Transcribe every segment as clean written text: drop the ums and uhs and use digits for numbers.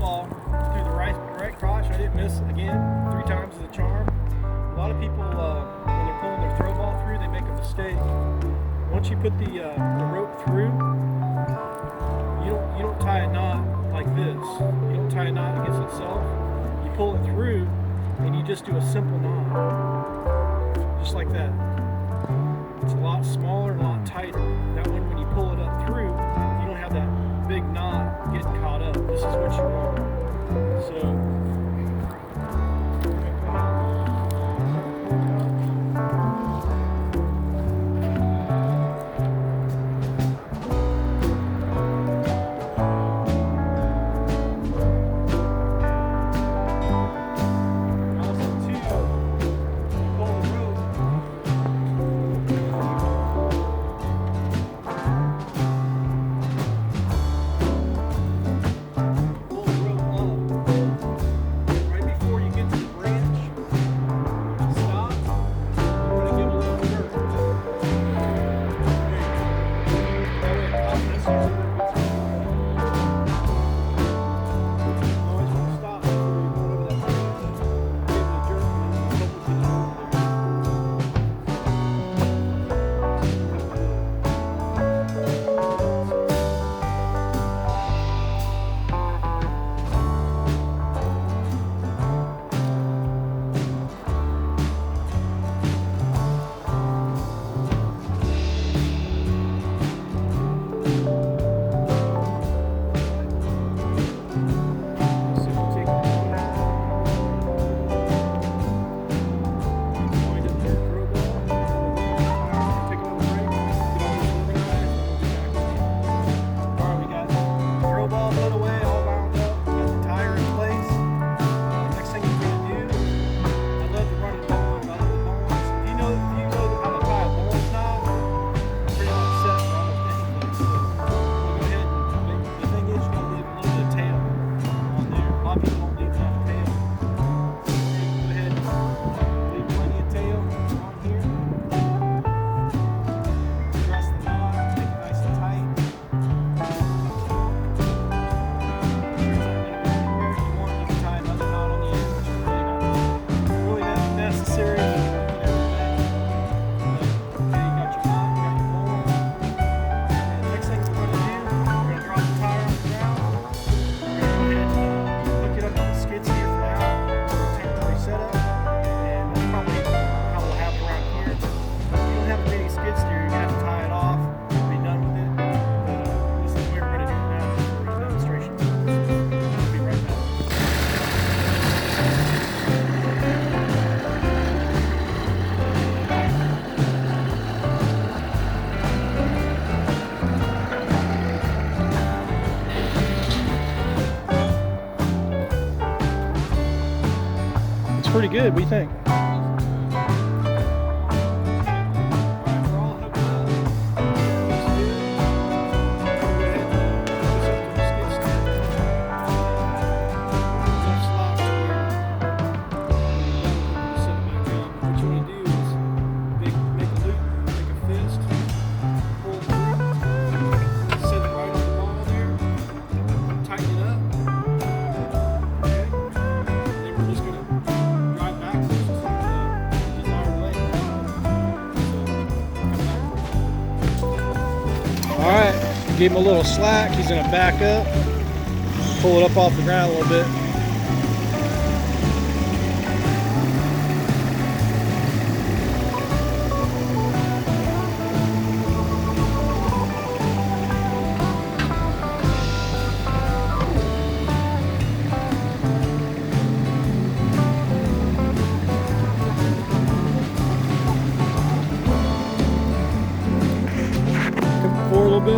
ball through the right crotch. I didn't miss again. 3 times is a charm. A lot of people, when they're pulling their throw ball through, they make a mistake. Once you put the rope through, you don't tie a knot like this. You don't tie a knot against itself. You pull it through, and you just do a simple knot, just like that. It's a lot smaller and a lot tighter. That one, when you pull it up through, you don't have that big knot getting caught up. This is what you want. So. Pretty good, what do you think? Alright, give him a little slack. He's going to back up, pull it up off the ground a little bit. A little bit.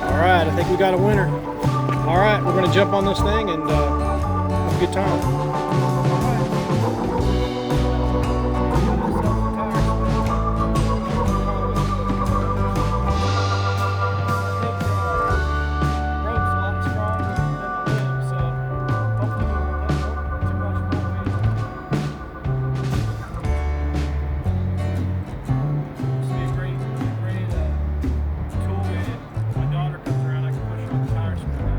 Alright, I think we got a winner. Alright, we're going to jump on this thing and have a good time. this one.